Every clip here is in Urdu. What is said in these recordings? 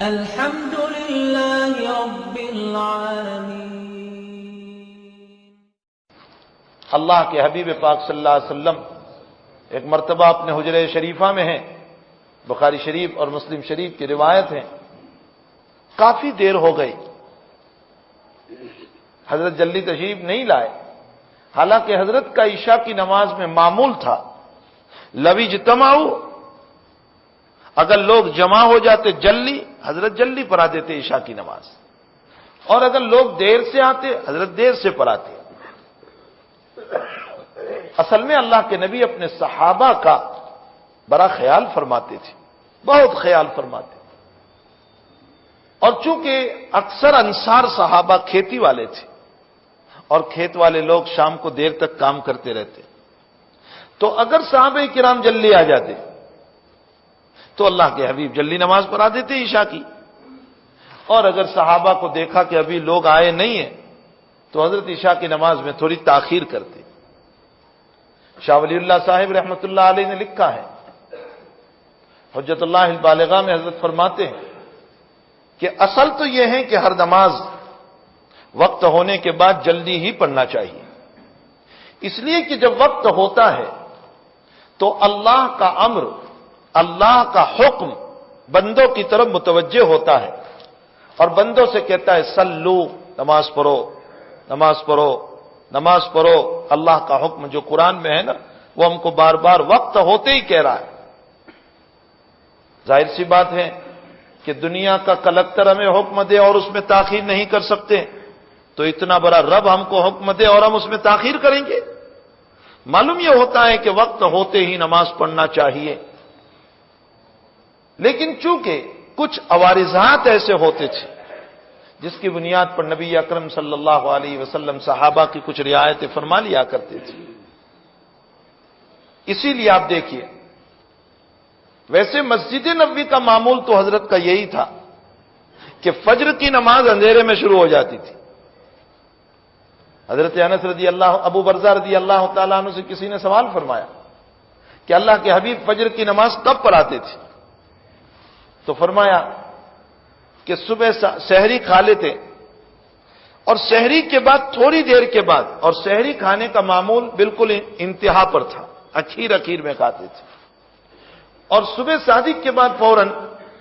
الحمد لله رب العالمين۔ اللہ کے حبیب پاک صلی اللہ علیہ وسلم ایک مرتبہ اپنے حجرہ شریفہ میں ہیں، بخاری شریف اور مسلم شریف کی روایت ہے، کافی دیر ہو گئی، حضرت جلدی تشریف نہیں لائے، حالانکہ حضرت کا عشاء کی نماز میں معمول تھا لو اجتمعوا، اگر لوگ جمع ہو جاتے جلدی، حضرت جلدی پڑھا دیتے عشاء کی نماز، اور اگر لوگ دیر سے آتے حضرت دیر سے پڑھاتے۔ اصل میں اللہ کے نبی اپنے صحابہ کا بڑا خیال فرماتے تھے، بہت خیال فرماتے، اور چونکہ اکثر انصار صحابہ کھیتی والے تھے اور کھیت والے لوگ شام کو دیر تک کام کرتے رہتے، تو اگر صحابہ کرام جلدی آ جاتے تو اللہ کے حبیب جلدی نماز پڑھا دیتے عشاء کی، اور اگر صحابہ کو دیکھا کہ ابھی لوگ آئے نہیں ہیں تو حضرت عشاء کی نماز میں تھوڑی تاخیر کرتے۔ شاہ ولی اللہ صاحب رحمۃ اللہ علیہ نے لکھا ہے، حجت اللہ البالغہ میں حضرت فرماتے ہیں کہ اصل تو یہ ہے کہ ہر نماز وقت ہونے کے بعد جلدی ہی پڑھنا چاہیے، اس لیے کہ جب وقت ہوتا ہے تو اللہ کا امر، اللہ کا حکم بندوں کی طرف متوجہ ہوتا ہے اور بندوں سے کہتا ہے صلو، نماز پڑھو، نماز پڑھو، نماز پڑھو۔ اللہ کا حکم جو قرآن میں ہے نا، وہ ہم کو بار بار وقت ہوتے ہی کہہ رہا ہے۔ ظاہر سی بات ہے کہ دنیا کا کلکٹر ہمیں حکم دے اور اس میں تاخیر نہیں کر سکتے، تو اتنا بڑا رب ہم کو حکم دے اور ہم اس میں تاخیر کریں گے؟ معلوم یہ ہوتا ہے کہ وقت ہوتے ہی نماز پڑھنا چاہیے، لیکن چونکہ کچھ عوارضات ایسے ہوتے تھے جس کی بنیاد پر نبی اکرم صلی اللہ علیہ وسلم صحابہ کی کچھ رعایتیں فرما لیا کرتے تھے۔ اسی لیے آپ دیکھیے، ویسے مسجد نبوی کا معمول تو حضرت کا یہی تھا کہ فجر کی نماز اندھیرے میں شروع ہو جاتی تھی۔ حضرت انس رضی اللہ، ابو برزہ رضی اللہ تعالیٰ عنہ سے کسی نے سوال فرمایا کہ اللہ کے حبیب فجر کی نماز کب پڑھاتے تھے؟ تو فرمایا کہ صبح سحری کھا لیتے اور سحری کے بعد تھوڑی دیر کے بعد، اور سحری کھانے کا معمول بالکل انتہا پر تھا، اخیر میں کھاتے تھے، اور صبح صادق کے بعد فوراً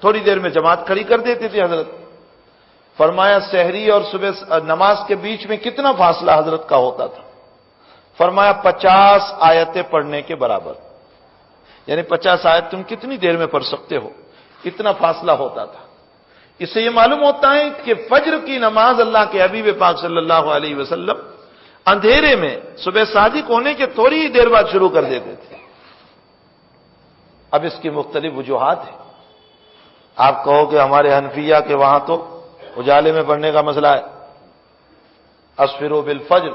تھوڑی دیر میں جماعت کھڑی کر دیتے تھے حضرت۔ فرمایا سحری اور صبح نماز کے بیچ میں کتنا فاصلہ حضرت کا ہوتا تھا؟ فرمایا 50 آیتیں پڑھنے کے برابر، یعنی 50 آیت تم کتنی دیر میں پڑھ سکتے ہو، اتنا فاصلہ ہوتا تھا۔ اس سے یہ معلوم ہوتا ہے کہ فجر کی نماز اللہ کے حبیب پاک صلی اللہ علیہ وسلم اندھیرے میں صبح صادق ہونے کے تھوڑی ہی دیر بعد شروع کر دیتے تھے۔ اب اس کی مختلف وجوہات ہیں۔ آپ کہو کہ ہمارے حنفیہ کے وہاں تو اجالے میں پڑھنے کا مسئلہ ہے، اسفروا بالفجر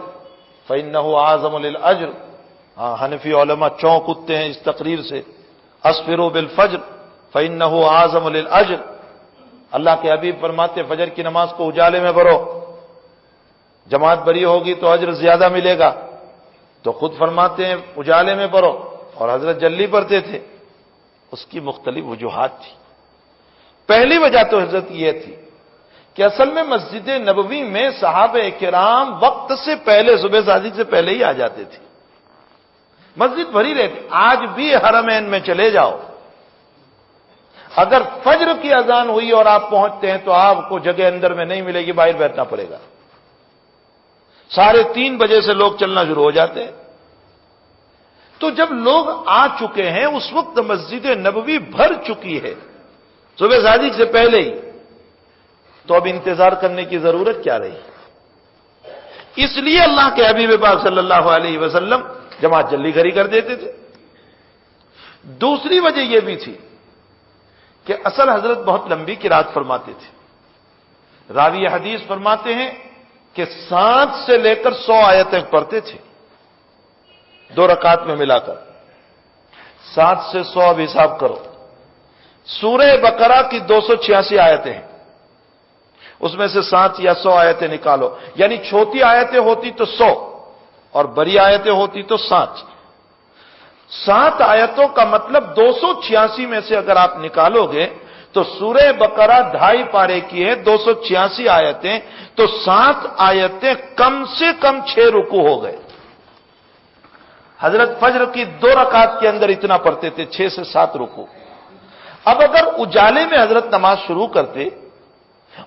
فإنه اعظم للأجر۔ ہاں، حنفی علماء چونک اٹھتے ہیں اس تقریر سے، اسفروا بالفجر فإنه اعظم للأجر۔ اللہ کے حبیب فرماتے فجر کی نماز کو اجالے میں پڑھو، جماعت بری ہوگی تو اجر زیادہ ملے گا، تو خود فرماتے ہیں اجالے میں پڑھو، اور حضرت جلدی پڑھتے تھے۔ اس کی مختلف وجوہات تھی۔ پہلی وجہ تو حضرت یہ تھی کہ اصل میں مسجد نبوی میں صحابہ کرام وقت سے پہلے، صبح صادق سے پہلے ہی آ جاتے تھے، مسجد بھری رہتی۔ آج بھی حرمین میں چلے جاؤ، اگر فجر کی اذان ہوئی اور آپ پہنچتے ہیں تو آپ کو جگہ اندر میں نہیں ملے گی، باہر بیٹھنا پڑے گا۔ 3:30 بجے سے لوگ چلنا شروع ہو جاتے ہیں۔ تو جب لوگ آ چکے ہیں اس وقت مسجد نبوی بھر چکی ہے صبح صادق سے پہلے ہی، تو اب انتظار کرنے کی ضرورت کیا رہی؟ اس لیے اللہ کے حبیب پاک صلی اللہ علیہ وسلم جماعت جلدی کھڑی کر دیتے تھے۔ دوسری وجہ یہ بھی تھی کہ اصل حضرت بہت لمبی قرات فرماتے تھے۔ راوی حدیث فرماتے ہیں کہ 7 سے لے کر 100 آیتیں پڑھتے تھے 2 رکعت میں ملا کر۔ 7 سے 100 اب حساب کرو، سورہ بقرہ کی 286 آیتیں ہیں، اس میں سے 7 یا 100 آیتیں نکالو، یعنی چھوٹی آیتیں ہوتی تو 100 اور بڑی آیتیں ہوتی تو 7۔ 7 آیتوں کا مطلب 286 میں سے اگر آپ نکالو گے تو سورہ بقرہ 2.5 پارے کی ہے، 286 آیتیں، تو 7 آیتیں کم سے کم 6 رکوع ہو گئے۔ حضرت فجر کی 2 رکعت کے اندر اتنا پڑھتے تھے، 6 سے 7 رکوع۔ اب اگر اجالے میں حضرت نماز شروع کرتے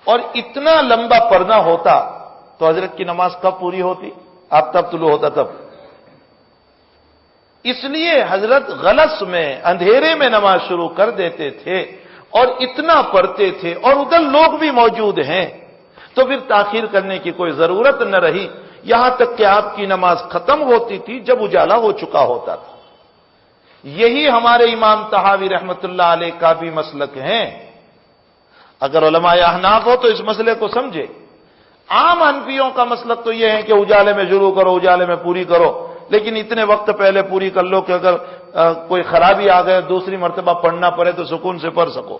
اور اتنا لمبا پڑھنا ہوتا تو حضرت کی نماز کب پوری ہوتی؟ آفتاب طلوع ہوتا تب۔ اس لیے حضرت غلس میں، اندھیرے میں نماز شروع کر دیتے تھے اور اتنا پڑھتے تھے، اور ادھر لوگ بھی موجود ہیں، تو پھر تاخیر کرنے کی کوئی ضرورت نہ رہی، یہاں تک کہ آپ کی نماز ختم ہوتی تھی جب اجالا ہو چکا ہوتا تھا۔ یہی ہمارے امام طحاوی رحمت اللہ علیہ کا بھی مسلک ہے۔ اگر علماء احناف ہو تو اس مسئلے کو سمجھے۔ عام حنفیوں کا مسلک تو یہ ہے کہ اجالے میں شروع کرو، اجالے میں پوری کرو، لیکن اتنے وقت پہلے پوری کر لو کہ اگر کوئی خرابی آ گئے دوسری مرتبہ پڑھنا پڑے تو سکون سے پڑھ سکو۔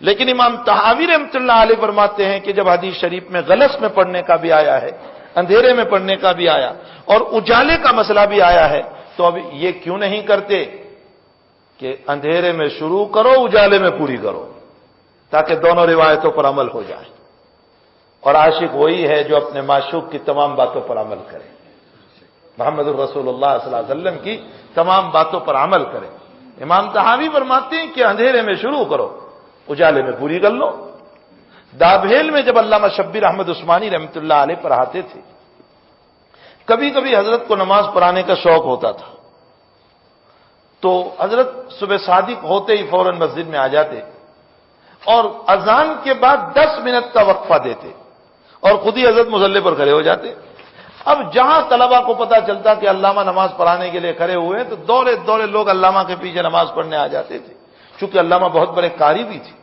لیکن امام طحاوی رحمۃ اللہ علیہ فرماتے ہیں کہ جب حدیث شریف میں غلس میں پڑھنے کا بھی آیا ہے، اندھیرے میں پڑھنے کا بھی آیا اور اجالے کا مسئلہ بھی آیا ہے، تو اب یہ کیوں نہیں کرتے کہ اندھیرے میں شروع کرو، اجالے میں پوری کرو، تاکہ دونوں روایتوں پر عمل ہو جائے۔ اور عاشق وہی ہے جو اپنے معشوق کی تمام باتوں پر عمل کرے، محمد الرسول اللہ صلی اللہ علیہ وسلم کی تمام باتوں پر عمل کرے۔ امام طحاوی فرماتے ہیں کہ اندھیرے میں شروع کرو، اجالے میں پوری کر لو۔ دابھیل میں جب علامہ شبیر احمد عثمانی رحمۃ اللہ علیہ پڑھاتے تھے، کبھی کبھی حضرت کو نماز پڑھانے کا شوق ہوتا تھا، تو حضرت صبح صادق ہوتے ہی فوراً مسجد میں آ جاتے اور اذان کے بعد 10 منٹ کا وقفہ دیتے اور خود ہی حضرت مصلی پر کھڑے ہو جاتے۔ اب جہاں طلبہ کو پتا چلتا کہ علامہ نماز پڑھانے کے لیے کھڑے ہوئے تو دورے دورے لوگ علامہ کے پیچھے نماز پڑھنے آ جاتے تھے، چونکہ علامہ بہت بڑے قاری بھی تھے۔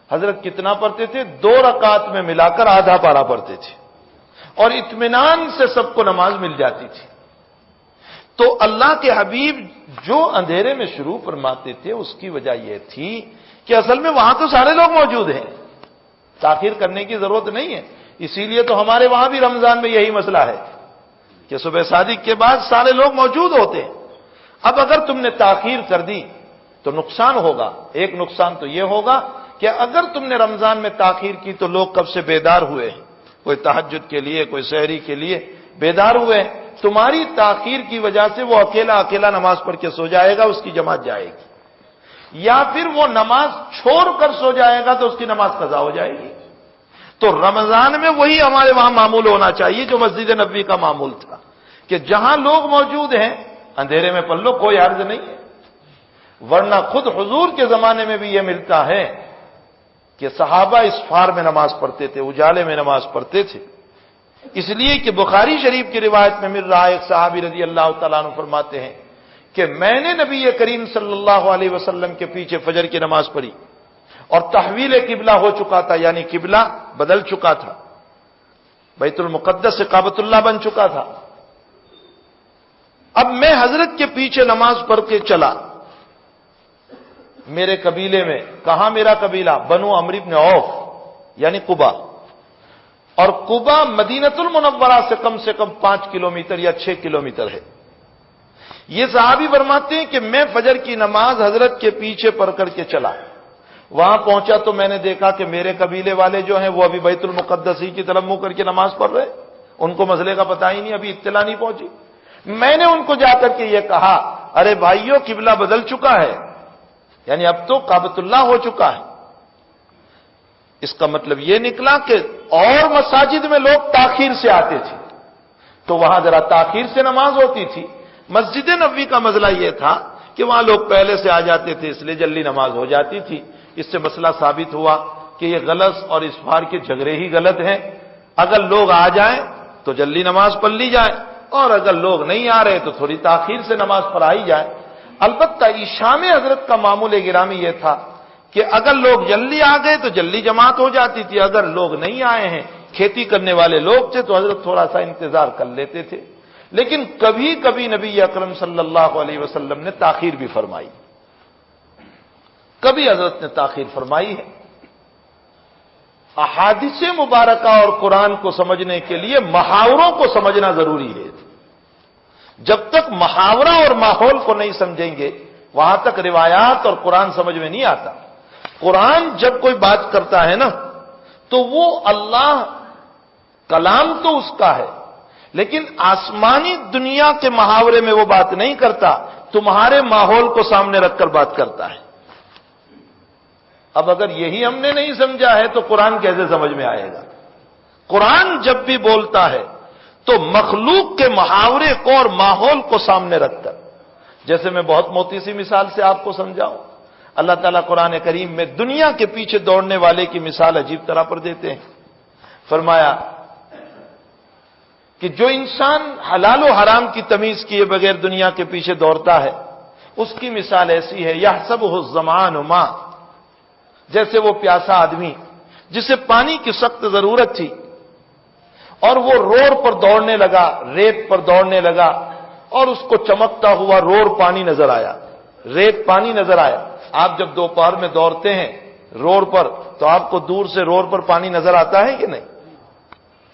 حضرت کتنا پڑھتے تھے؟ 2 رکعت میں ملا کر آدھا پارا پڑھتے تھے اور اطمینان سے سب کو نماز مل جاتی تھی۔ تو اللہ کے حبیب جو اندھیرے میں شروع فرماتے تھے اس کی وجہ یہ تھی کہ اصل میں وہاں تو سارے لوگ موجود ہیں، تاخیر کرنے کی ضرورت نہیں ہے۔ اسی لیے تو ہمارے وہاں بھی رمضان میں یہی مسئلہ ہے کہ صبح صادق کے بعد سارے لوگ موجود ہوتے ہیں۔ اب اگر تم نے تاخیر کر دی تو نقصان ہوگا۔ ایک نقصان تو یہ ہوگا کہ اگر تم نے رمضان میں تاخیر کی تو لوگ کب سے بیدار ہوئے ہیں، کوئی تہجد کے لیے، کوئی سحری کے لیے بیدار ہوئے ہیں، تمہاری تاخیر کی وجہ سے وہ اکیلا اکیلا نماز پڑھ کے سو جائے گا، اس کی جماعت جائے گی، یا پھر وہ نماز چھوڑ کر سو جائے گا تو اس کی نماز قضا ہو جائے گی۔ تو رمضان میں وہی ہمارے وہاں معمول ہونا چاہیے جو مسجد نبوی کا معمول تھا کہ جہاں لوگ موجود ہیں اندھیرے میں پڑھ لو، کوئی حرج نہیں ہے۔ ورنہ خود حضور کے زمانے میں بھی یہ ملتا ہے کہ صحابہ اسفار میں نماز پڑھتے تھے، اجالے میں نماز پڑھتے تھے۔ اس لیے کہ بخاری شریف کی روایت میں مل رہا ہے، ایک صحابی رضی اللہ تعالیٰ عنہ فرماتے ہیں کہ میں نے نبی کریم صلی اللہ علیہ وسلم کے پیچھے فجر کی نماز پڑھی اور تحویل قبلہ ہو چکا تھا، یعنی قبلہ بدل چکا تھا، بیت المقدس سے کعبۃ اللہ بن چکا تھا۔ اب میں حضرت کے پیچھے نماز پڑھ کے چلا، میرے قبیلے میں، کہاں میرا قبیلہ؟ بنو عمرو بن عوف یعنی قبا، اور قبا مدینۃ المنورہ سے کم 5 کلومیٹر یا 6 کلومیٹر ہے۔ یہ صحابی فرماتے ہیں کہ میں فجر کی نماز حضرت کے پیچھے پڑھ کر کے چلا، وہاں پہنچا تو میں نے دیکھا کہ میرے قبیلے والے جو ہیں وہ ابھی بیت المقدس ہی کی طرف منہ کر کے نماز پڑھ رہے، ان کو مسئلے کا پتہ ہی نہیں، ابھی اطلاع نہیں پہنچی۔ میں نے ان کو جا کر کے یہ کہا، ارے بھائیو قبلہ بدل چکا ہے، یعنی اب تو کعبۃ اللہ ہو چکا ہے۔ اس کا مطلب یہ نکلا کہ اور مساجد میں لوگ تاخیر سے آتے تھے تو وہاں ذرا تاخیر سے نماز ہوتی تھی۔ مسجد نبوی کا مسئلہ یہ تھا کہ وہاں لوگ پہلے سے آ جاتے تھے، اس لیے جلدی نماز ہو جاتی تھی۔ اس سے مسئلہ ثابت ہوا کہ یہ غلط اور اسفار کے جھگڑے ہی غلط ہیں۔ اگر لوگ آ جائیں تو جلدی نماز پڑھ لی جائے، اور اگر لوگ نہیں آ رہے تو تھوڑی تاخیر سے نماز پڑھائی جائے۔ البتہ عشاء میں حضرت کا معمول گرامی یہ تھا کہ اگر لوگ جلدی آ گئے تو جلدی جماعت ہو جاتی تھی، اگر لوگ نہیں آئے ہیں، کھیتی کرنے والے لوگ تھے تو حضرت تھوڑا سا انتظار کر لیتے تھے۔ لیکن کبھی کبھی نبی اکرم صلی اللہ علیہ وسلم نے تاخیر بھی فرمائی، کبھی حضرت نے تاخیر فرمائی ہے۔ احادیث مبارکہ اور قرآن کو سمجھنے کے لیے محاوروں کو سمجھنا ضروری ہے۔ جب تک محاورہ اور ماحول کو نہیں سمجھیں گے وہاں تک روایات اور قرآن سمجھ میں نہیں آتا۔ قرآن جب کوئی بات کرتا ہے نا تو وہ اللہ کلام تو اس کا ہے، لیکن آسمانی دنیا کے محاورے میں وہ بات نہیں کرتا، تمہارے ماحول کو سامنے رکھ کر بات کرتا ہے۔ اب اگر یہی ہم نے نہیں سمجھا ہے تو قرآن کیسے سمجھ میں آئے گا؟ قرآن جب بھی بولتا ہے تو مخلوق کے محاورے کو اور ماحول کو سامنے رکھ کر، جیسے میں بہت موٹی سی مثال سے آپ کو سمجھاؤں، اللہ تعالیٰ قرآن کریم میں دنیا کے پیچھے دوڑنے والے کی مثال عجیب طرح پر دیتے ہیں۔ فرمایا کہ جو انسان حلال و حرام کی تمیز کیے بغیر دنیا کے پیچھے دوڑتا ہے، اس کی مثال ایسی ہے، یحسبہ الظمآن ماء، جیسے وہ پیاسا آدمی جسے پانی کی سخت ضرورت تھی اور وہ روڑ پر دوڑنے لگا، ریت پر دوڑنے لگا، اور اس کو چمکتا ہوا روڑ پانی نظر آیا، ریت پانی نظر آیا۔ آپ جب دوپہر میں دوڑتے ہیں روڑ پر تو آپ کو دور سے روڑ پر پانی نظر آتا ہے کہ نہیں؟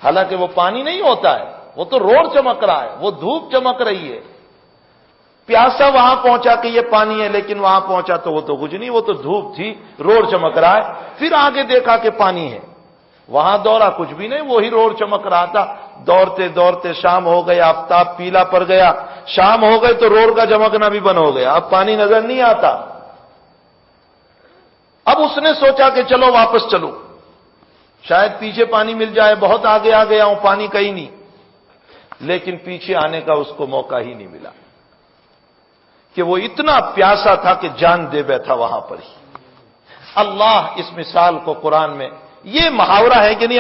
حالانکہ وہ پانی نہیں ہوتا ہے، وہ تو روڑ چمک رہا ہے، وہ دھوپ چمک رہی ہے۔ پیاسا وہاں پہنچا کہ یہ پانی ہے، لیکن وہاں پہنچا تو وہ تو کچھ نہیں، وہ تو دھوپ تھی، روڑ چمک رہا ہے۔ پھر آگے دیکھا کہ پانی ہے، وہاں دوڑا، کچھ بھی نہیں، وہی روڑ چمک رہا تھا۔ دوڑتے دوڑتے شام ہو گئی، آفتاب پیلا پڑ گیا، شام ہو گئی تو روڑ کا چمکنا بھی بند ہو گیا، اب پانی نظر نہیں آتا۔ اب اس نے سوچا کہ چلو واپس چلو، شاید پیچھے پانی مل جائے، بہت آگے آ گیا ہوں، پانی کہیں نہیں، لیکن پیچھے آنے کا اس کو موقع ہی نہیں ملا کہ وہ اتنا پیاسا تھا کہ جان دے بیٹھا وہاں پر ہی۔ اللہ اس مثال کو قرآن میں، یہ محاورہ ہے کہ نہیں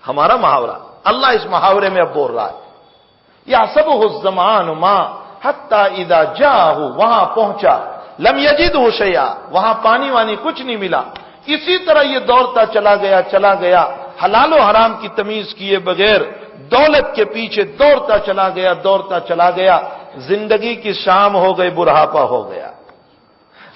ہمارا محاورہ، اللہ اس محاورے میں اب بول رہا ہے، یحسبہ الظمآن ماء حتی اذا جاءہ، وہاں پہنچا، لم یجدہ شیئا، وہاں پانی وانی کچھ نہیں ملا۔ اسی طرح یہ دوڑتا چلا گیا، حلال و حرام کی تمیز کیے بغیر دولت کے پیچھے دوڑتا چلا گیا، زندگی کی شام ہو گئی، بڑھاپا ہو گیا۔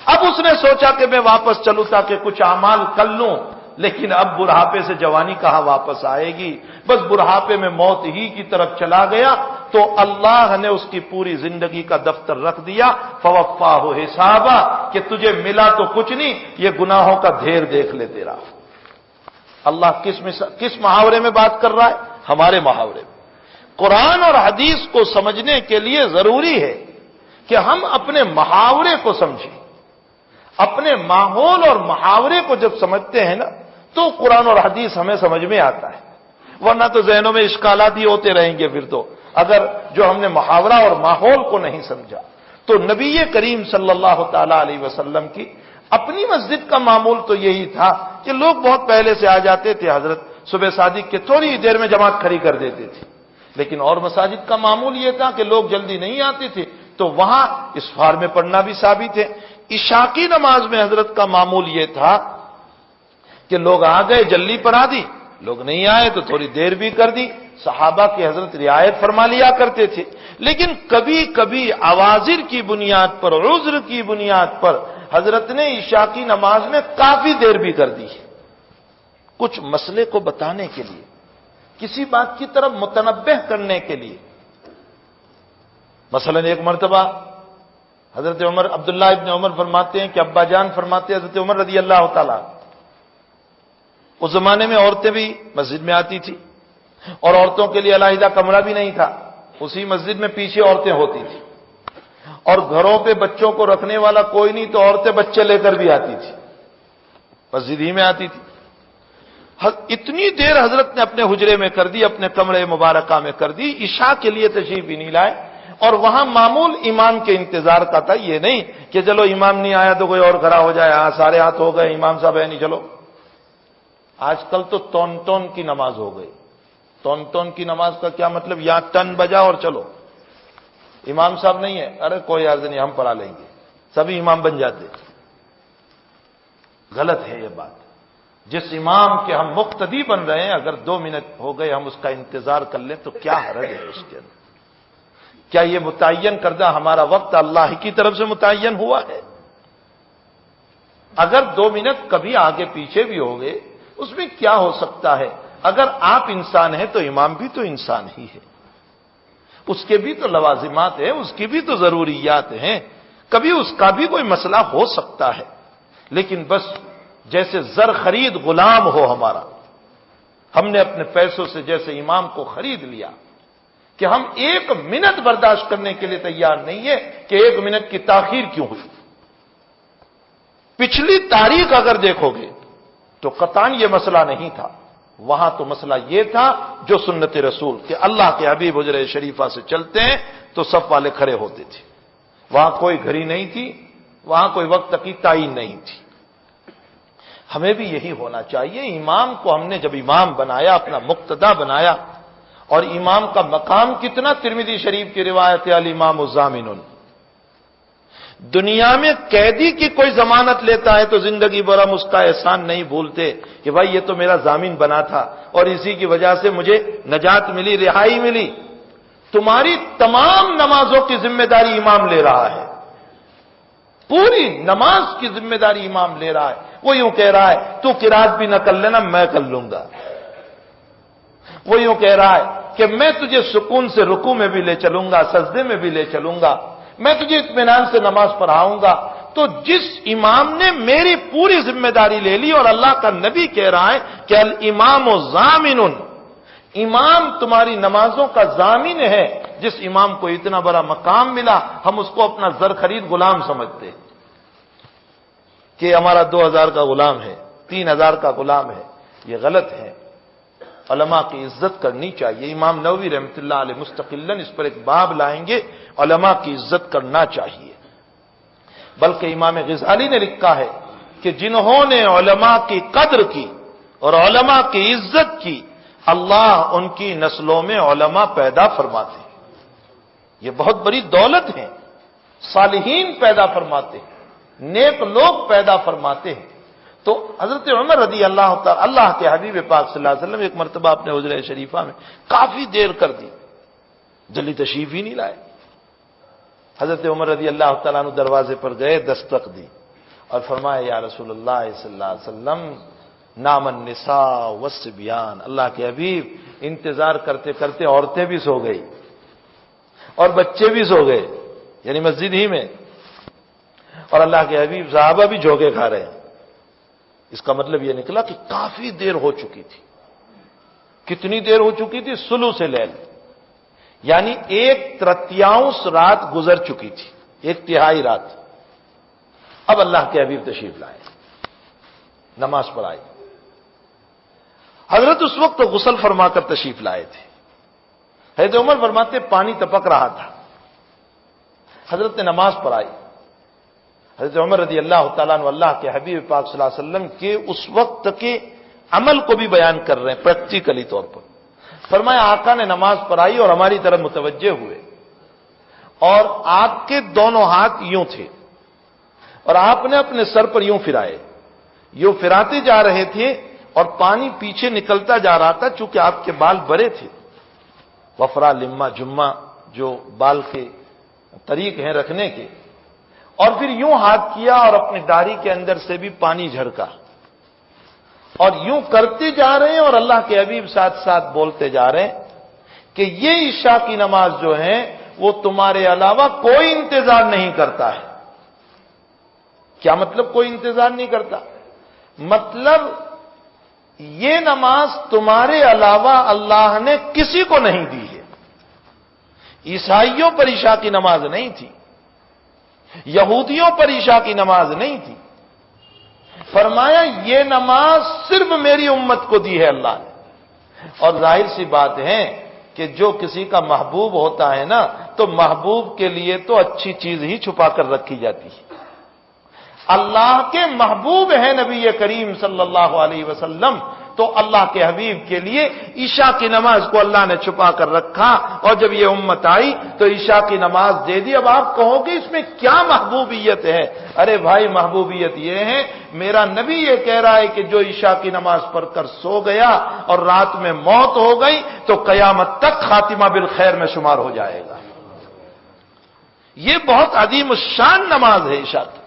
اب اس نے سوچا کہ میں واپس چلوں تاکہ کچھ اعمال کر لوں، لیکن اب بڑھاپے سے جوانی کہاں واپس آئے گی، بس بڑھاپے میں موت ہی کی طرف چلا گیا۔ تو اللہ نے اس کی پوری زندگی کا دفتر رکھ دیا، فوفاہ حسابا، کہ تجھے ملا تو کچھ نہیں، یہ گناہوں کا ڈھیر دیکھ لے تیرا۔ اللہ کس محاورے میں بات کر رہا ہے؟ ہمارے محاورے میں۔ قرآن اور حدیث کو سمجھنے کے لیے ضروری ہے کہ ہم اپنے محاورے کو سمجھیں، اپنے ماحول اور محاورے کو جب سمجھتے ہیں نا تو قرآن اور حدیث ہمیں سمجھ میں آتا ہے، ورنہ تو ذہنوں میں اشکالات ہی ہوتے رہیں گے پھر تو، اگر جو ہم نے محاورہ اور ماحول کو نہیں سمجھا۔ تو نبی کریم صلی اللہ تعالی علیہ وسلم کی اپنی مسجد کا معمول تو یہی تھا کہ لوگ بہت پہلے سے آ جاتے تھے، حضرت صبح صادق کے تھوڑی دیر میں جماعت کھڑی کر دیتے تھے، لیکن اور مساجد کا معمول یہ تھا کہ لوگ جلدی نہیں آتے تھے، تو وہاں اسفار میں پڑھنا بھی ثابت ہے۔ عشاء کی نماز میں حضرت کا معمول یہ تھا کہ لوگ آ گئے جلدی پڑھا دی، لوگ نہیں آئے تو تھوڑی دیر بھی کر دی، صحابہ کی حضرت رعایت فرما لیا کرتے تھے۔ لیکن کبھی کبھی عوازر کی بنیاد پر، عذر کی بنیاد پر حضرت نے عشاء کی نماز میں کافی دیر بھی کر دی، کچھ مسئلے کو بتانے کے لیے، کسی بات کی طرف متنبہ کرنے کے لیے۔ مثلا ایک مرتبہ حضرت عمر، عبداللہ ابن عمر فرماتے ہیں کہ ابا جان فرماتے ہیں حضرت عمر رضی اللہ تعالیٰ، اس زمانے میں عورتیں بھی مسجد میں آتی تھی اور عورتوں کے لیے علیحدہ کمرہ بھی نہیں تھا، اسی مسجد میں پیچھے عورتیں ہوتی تھی، اور گھروں پہ بچوں کو رکھنے والا کوئی نہیں تو عورتیں بچے لے کر بھی آتی تھی، مسجد ہی میں آتی تھی۔ اتنی دیر حضرت نے اپنے حجرے میں کر دی، اپنے کمرے مبارکہ میں کر دی، عشاء کے لیے تشریف بھی نہیں لائے، اور وہاں معمول امام کے انتظار کا تھا، یہ نہیں کہ چلو امام نہیں آیا تو کوئی اور کھڑا ہو جائے، ہاں سارے ہاتھ ہو گئے، امام صاحب ہے نہیں چلو۔ آج کل تو تون تون کی نماز ہو گئی۔ تون تون کی نماز کا کیا مطلب؟ یہاں ٹن بجا اور چلو، امام صاحب نہیں ہے، ارے کوئی عرض نہیں، ہم پڑھا لیں گے، سبھی امام بن جاتے۔ غلط ہے یہ بات۔ جس امام کے ہم مقتدی بن رہے ہیں، اگر 2 منٹ ہو گئے ہم اس کا انتظار کر لیں تو کیا حرج ہے اس کے اندر؟ کیا یہ متعین کردہ ہمارا وقت اللہ کی طرف سے متعین ہوا ہے؟ اگر 2 منٹ کبھی آگے پیچھے بھی ہو گئے اس میں کیا ہو سکتا ہے؟ اگر آپ انسان ہیں تو امام بھی تو انسان ہی ہے، اس کے بھی تو لوازمات ہیں، اس کی بھی تو ضروریات ہیں، کبھی اس کا بھی کوئی مسئلہ ہو سکتا ہے۔ لیکن بس جیسے زر خرید غلام ہو ہمارا، ہم نے اپنے پیسوں سے جیسے امام کو خرید لیا کہ ہم 1 منٹ برداشت کرنے کے لیے تیار نہیں ہے کہ 1 منٹ کی تاخیر کیوں ہوئی۔ پچھلی تاریخ اگر دیکھو گے تو قطعاً یہ مسئلہ نہیں تھا، وہاں تو مسئلہ یہ تھا جو سنت رسول کہ اللہ کے حبیب حجرہ شریفہ سے چلتے ہیں تو صف والے کھڑے ہوتے تھے، وہاں کوئی گھڑی نہیں تھی، وہاں کوئی وقت کی تعین نہیں تھی۔ ہمیں بھی یہی ہونا چاہیے۔ امام کو ہم نے جب امام بنایا، اپنا مقتدا بنایا، اور امام کا مقام کتنا، ترمذی شریف کی روایت ہے الامام الضامن، دنیا میں قیدی کی کوئی ضمانت لیتا ہے تو زندگی بھر ہم اس کا احسان نہیں بھولتے کہ بھائی یہ تو میرا ضامن بنا تھا اور اسی کی وجہ سے مجھے نجات ملی، رہائی ملی۔ تمہاری تمام نمازوں کی ذمہ داری امام لے رہا ہے، پوری نماز کی ذمہ داری امام لے رہا ہے۔ وہ یوں کہہ رہا ہے تو قرات بھی نہ کر لینا، میں کر لوں گا۔ وہ یوں کہہ رہا ہے کہ میں تجھے سکون سے رکوع میں بھی لے چلوں گا، سجدے میں بھی لے چلوں گا، میں تجھے اطمینان سے نماز پڑھاؤں گا۔ تو جس امام نے میری پوری ذمہ داری لے لی، اور اللہ کا نبی کہہ رہا ہے کہ الامام ضامن، امام تمہاری نمازوں کا ضامن ہے، جس امام کو اتنا بڑا مقام ملا ہم اس کو اپنا زر خرید غلام سمجھتے کہ ہمارا 2000 کا غلام ہے، 3000 کا غلام ہے۔ یہ غلط ہے۔ علماء کی عزت کرنی چاہیے۔ امام نووی رحمۃ اللہ علیہ مستقلاً اس پر ایک باب لائیں گے، علماء کی عزت کرنا چاہیے۔ بلکہ امام غزالی نے لکھا ہے کہ جنہوں نے علماء کی قدر کی اور علماء کی عزت کی، اللہ ان کی نسلوں میں علماء پیدا فرماتے ہیں۔ یہ بہت بڑی دولت ہے، صالحین پیدا فرماتے ہیں، نیک لوگ پیدا فرماتے ہیں۔ تو حضرت عمر رضی اللہ تعالی، اللہ کے حبیب پاک صلی اللہ علیہ وسلم ایک مرتبہ اپنے حجرہ شریفہ میں کافی دیر کر دی، جلدی تشریف ہی نہیں لائے۔ حضرت عمر رضی اللہ تعالیٰ عنہ دروازے پر گئے، دستک دی اور فرمایا یا رسول اللہ صلی اللہ علیہ وسلم نام النساء والصبیان، اللہ کے حبیب انتظار کرتے کرتے عورتیں بھی سو گئی اور بچے بھی سو گئے، یعنی مسجد ہی میں، اور اللہ کے حبیب صحابہ بھی جھونکے کھا رہے ہیں۔ اس کا مطلب یہ نکلا کہ کافی دیر ہو چکی تھی۔ کتنی دیر ہو چکی تھی؟ ثلث لیل، یعنی 1/3 رات گزر چکی تھی، 1/3 رات۔ اب اللہ کے حبیب تشریف لائے، نماز پڑھائی۔ حضرت اس وقت غسل فرما کر تشریف لائے تھے۔ حضرت عمر فرماتے پانی ٹپک رہا تھا، حضرت نے نماز پڑھائی۔ حضرت عمر رضی اللہ تعالیٰ عنہ اللہ کے حبیب پاک صلی اللہ علیہ وسلم کے اس وقت کے عمل کو بھی بیان کر رہے ہیں پریکٹیکلی طور پر۔ فرمایا آقا نے نماز پڑھائی اور ہماری طرف متوجہ ہوئے، اور آپ کے دونوں ہاتھ یوں تھے اور آپ نے اپنے سر پر یوں پھرائے، یوں پھراتے جا رہے تھے اور پانی پیچھے نکلتا جا رہا تھا، چونکہ آپ کے بال بڑے تھے، وفرا لما جمہ جو بال کے طریق ہیں رکھنے کے، اور پھر یوں ہاتھ کیا اور اپنی داڑھی کے اندر سے بھی پانی جھڑکا، اور یوں کرتے جا رہے ہیں اور اللہ کے حبیب ساتھ ساتھ بولتے جا رہے ہیں کہ یہ عشاء کی نماز جو ہے وہ تمہارے علاوہ کوئی انتظار نہیں کرتا ہے۔ کیا مطلب کوئی انتظار نہیں کرتا؟ مطلب یہ نماز تمہارے علاوہ اللہ نے کسی کو نہیں دی ہے۔ عیسائیوں پر عشاء کی نماز نہیں تھی، یہودیوں پر عشاء کی نماز نہیں تھی، فرمایا یہ نماز صرف میری امت کو دی ہے اللہ نے۔ اور ظاہر سی بات ہے کہ جو کسی کا محبوب ہوتا ہے نا، تو محبوب کے لیے تو اچھی چیز ہی چھپا کر رکھی جاتی ہے۔ اللہ کے محبوب ہیں نبی کریم صلی اللہ علیہ وسلم، تو اللہ کے حبیب کے لیے عشاء کی نماز کو اللہ نے چھپا کر رکھا، اور جب یہ امت آئی تو عشاء کی نماز دے دی۔ اب آپ کہو گے اس میں کیا محبوبیت ہے؟ ارے بھائی محبوبیت یہ ہے، میرا نبی یہ کہہ رہا ہے کہ جو عشاء کی نماز پڑھ کر سو گیا اور رات میں موت ہو گئی تو قیامت تک خاتمہ بالخیر میں شمار ہو جائے گا۔ یہ بہت عظیم الشان نماز ہے عشاء کی۔